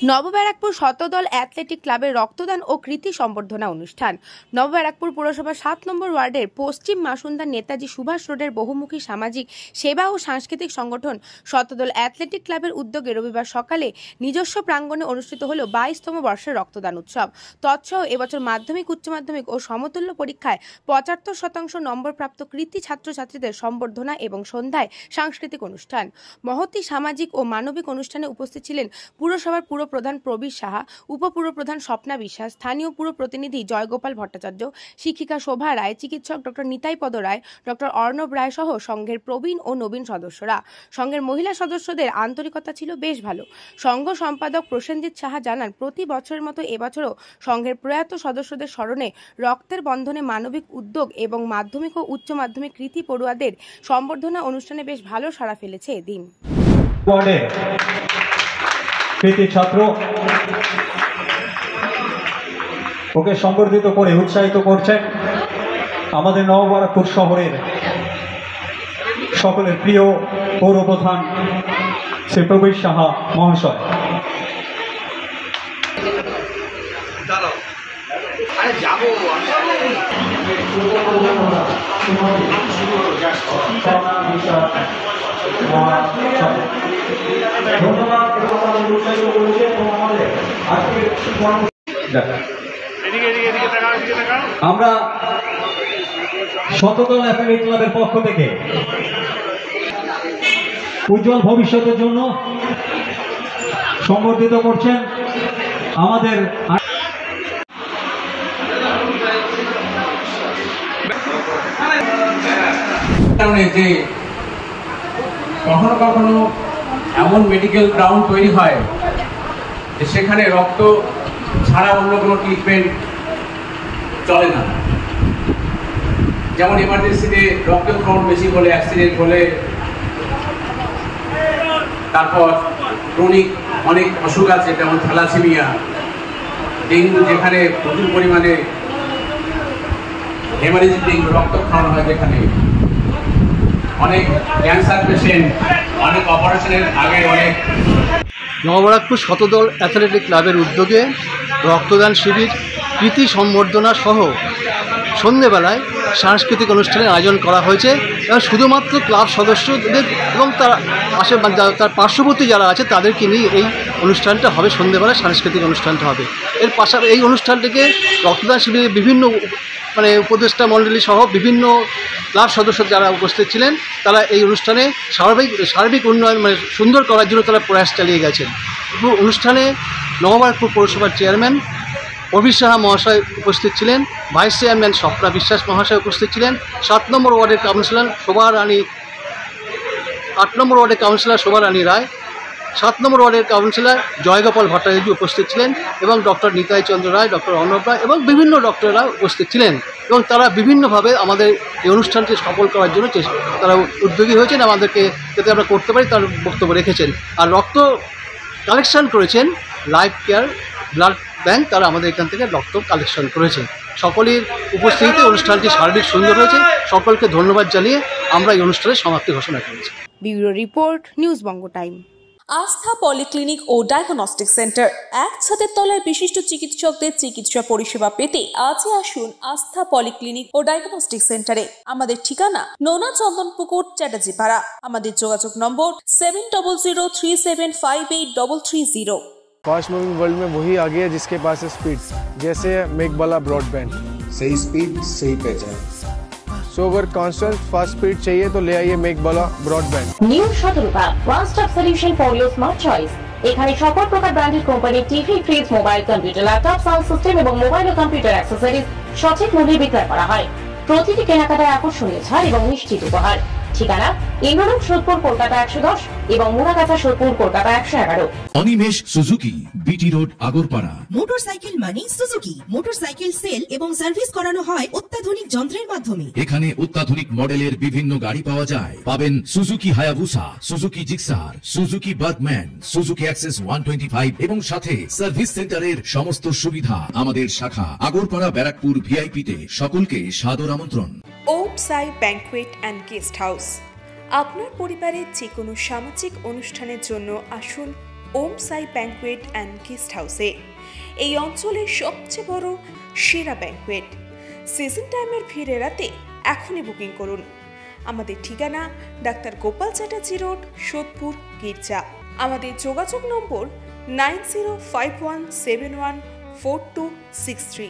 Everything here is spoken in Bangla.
নবব্যারাকপুর শতদল অ্যাথলেটিক ক্লাবের রক্তদান ও কৃতি সম্বর্ধনা অনুষ্ঠান। নবব্যারাকপুর পুরসভার 7 নম্বর ওয়ার্ডের পশ্চিম মাসুন্দার নেতাজি সুভাষ রোডের বহুমুখী সামাজিক সেবা ও সাংস্কৃতিক সংগঠন শতদল অ্যাথলেটিক ক্লাবের উদ্যোগে রবিবার সকালে নিজস্ব প্রাঙ্গণে অনুষ্ঠিত হল 22তম বর্ষের রক্তদান উৎসব। তৎসহ এবছর মাধ্যমিক, উচ্চ মাধ্যমিক ও সমতুল্য পরীক্ষায় 75% নম্বরপ্রাপ্ত কৃতি ছাত্রছাত্রীদের সম্বর্ধনা এবং সন্ধ্যায় সাংস্কৃতিক অনুষ্ঠান। মহতী সামাজিক ও মানবিক অনুষ্ঠানে উপস্থিত ছিলেন পুরসভার প্রধান প্রবীর সাহা, উপপুরপ্রধান স্বপ্না বিশ্বাস, স্থানীয় পুর প্রতিনিধি জয়গোপাল ভট্টাচার্য, শিক্ষিকা শোভা রায়, চিকিৎসক ডক্টর নিতাই পদ রায়, ডক্টর অর্ণব রায় সহ সংঘের প্রবীণ ও নবীন সদস্যরা। সংঘের মহিলা সদস্যদের আন্তরিকতা ছিল বেশ ভালো। সংঘ সম্পাদক প্রসেনজিৎ সাহা জানান, প্রতি বছরের মতো এবছরও সংঘের প্রয়াত সদস্যদের স্মরণে রক্তের বন্ধনে মানবিক উদ্যোগ এবং মাধ্যমিক ও উচ্চ মাধ্যমিক কৃতি পড়ুয়াদের সম্বর্ধনা অনুষ্ঠানে বেশ ভালো সাড়া ফেলেছে এদিন। কৃতি ছাত্র ওকে সংবর্ধিত করে উৎসাহিত করছেন আমাদের নবব্যারাকপুর শহরের সকলের প্রিয় পৌরপ্রধান শ্রী প্রবীর সাহা মহাশয়। আমরা শতদল অ্যাথলেটিক ক্লাবের পক্ষ থেকে উজ্জ্বল ভবিষ্যতের জন্য সংবর্ধিত করছেন আমাদের যে কখনো কখনো এমন মেডিকেল গ্রাউন্ড তৈরি হয় যে সেখানে রক্ত ছাড়া অন্য কোনো ট্রিটমেন্ট চলে না। যেমন এমার্জেন্সিতে রক্তক্ষরণ বেশি হলে, অ্যাক্সিডেন্ট হলে, তারপর ক্রনিক অনেক অসুখ আছে যেমন থ্যালাসেমিয়া, ডেঙ্গু, যেখানে প্রচুর পরিমাণে হেমারেজিক রক্তক্ষরণ হয়, যেখানে অনেক ক্যান্সার পেশেন্ট, অনেক অপারেশনের আগে অনেক। নবব্যারাকপুর শতদল অ্যাথলেটিক ক্লাবের উদ্যোগে রক্তদান শিবির, কৃতি সম্বর্ধনা সহ সন্ধ্যেবেলায় সাংস্কৃতিক অনুষ্ঠানের আয়োজন করা হয়েছে এবং শুধুমাত্র ক্লাব সদস্যদের এবং তার পার্শ্ববর্তী যারা আছে তাদেরকে নিয়ে এই অনুষ্ঠানটা হবে। সন্ধ্যেবেলায় সাংস্কৃতিক অনুষ্ঠানটা হবে। এর পাশাপাশি এই অনুষ্ঠানটিকে রক্তদান শিবিরের বিভিন্ন উপদেষ্টা মণ্ডলী সহ বিভিন্ন ক্লাব সদস্য যারা উপস্থিত ছিলেন তারা এই অনুষ্ঠানে সার্বিক উন্নয়ন সুন্দর করার জন্য তারা প্রয়াস চালিয়ে গেছেন। অনুষ্ঠানে নবব্যারাকপুর পৌরসভার চেয়ারম্যান প্রবীর সাহা মহাশয় উপস্থিত ছিলেন, ভাইস চেয়ারম্যান স্বপ্না বিশ্বাস মহাশয় উপস্থিত ছিলেন, 7 নম্বর ওয়ার্ডের কাউন্সিলর শোভা রানী, 8 নম্বর ওয়ার্ডের কাউন্সিলর শোভা রানী রায়, 7 নম্বর ওয়ার্ডের কাউন্সিলর জয়গোপাল ভট্টাচার্য উপস্থিত ছিলেন এবং ডক্টর নিতাই চন্দ্র রায়, ডক্টর অর্ণব রায় এবং বিভিন্ন ডক্টররা উপস্থিত ছিলেন এবং তারা বিভিন্নভাবে আমাদের এই অনুষ্ঠানটি সফল করার জন্য তারা উদ্যোগী হয়েছেন, আমাদেরকে যাতে আমরা করতে পারি তার বক্তব্য রেখেছেন। আর রক্ত কালেকশন করেছেন লাইফ কেয়ার ব্লাড ব্যাংক, তারা আমাদের এখান থেকে রক্ত কালেকশন করেছে। সকলের উপস্থিতিতে অনুষ্ঠানটি সার্বিক সুন্দর হয়েছে। সকলকে ধন্যবাদ জানিয়ে আমরা এই অনুষ্ঠানের সমাপ্তি ঘোষণা করেছি। ব্যুরো রিপোর্ট, নিউজ বঙ্গ টাইম। আস্থা পলিক্লিনিক ও ডায়াগনস্টিক সেন্টার, এক ছাদের তলায় বিশিষ্ট চিকিৎসকদের চিকিৎসা পরিষেবা পেতে আজই আসুন আস্থা পলিক্লিনিক ও ডায়াগনস্টিক সেন্টারে। আমাদের ঠিকানা নোনা চন্দনপুকুর, চ্যাটার্জিপাড়া। আমাদের যোগাযোগ নম্বর 7003758330। फास्ट मूविंग वर्ल्ड में वही आगे है जिसके पास है स्पीड, जैसे मेघबाला ब्रॉडबैंड। सही स्पीड, सही पहचान। सो अगर कांस्टेंट फास्ट स्पीड चाहिए तो ले आइए Meghbala broadband. New Shatarupa one stop solution for your smart choice. এখানে সকল প্রকার ব্র্যান্ডেড কোম্পানির TV, fridge, mobile, computer, laptop, sound system এবং মোবাইল ও কম্পিউটার অ্যাক্সেসরিজ সঠিক মূল্যে বিক্রয় করা হয়। প্রতিটি কেনাকাটায় আকর্ষণীয় ছাড় এবং নিশ্চিত উপহার। ঠিকানা ইন্দ্রনগর, সোদপুর, কলকাতা 110 এবং Muragachha, Sodepur, Kolkata 111। Animesh Suzuki, BT road, Agarpara. Motorcycle মানে সুজুকি। মোটরসাইকেল সেল এবং সার্ভিস করানো হয় অত্যাধুনিক যন্ত্রের মাধ্যমে। এখানে অত্যাধুনিক মডেলের বিভিন্ন গাড়ি পাওয়া যায়। পাবেন Suzuki Hayabusa, Suzuki Gixxer, Suzuki Bergman, Suzuki access 125 এবং সাথে সার্ভিস সেন্টারের সমস্ত সুবিধা। আমাদের শাখা আগরপাড়া, ব্যারাকপুর ভিআইপি তে। সকলকে সাদর আমন্ত্রণ। ওম সাই ব্যাংকুয়েট অ্যান্ড গেস্ট হাউস। আপনার পরিবারের যে কোনো সামাজিক অনুষ্ঠানের জন্য আসুন ওম সাই ব্যাংকুয়েট অ্যান্ড গেস্ট হাউসে। এই অঞ্চলের সবচেয়ে বড় সেরা ব্যাংকুয়েট। সিজন টাইমের ভিড় এড়াতে এখনই বুকিং করুন। আমাদের ঠিকানা ডাক্তার গোপাল চ্যাটার্জি রোড, সোদপুর, গির্জা। আমাদের যোগাযোগ নম্বর 9051714263।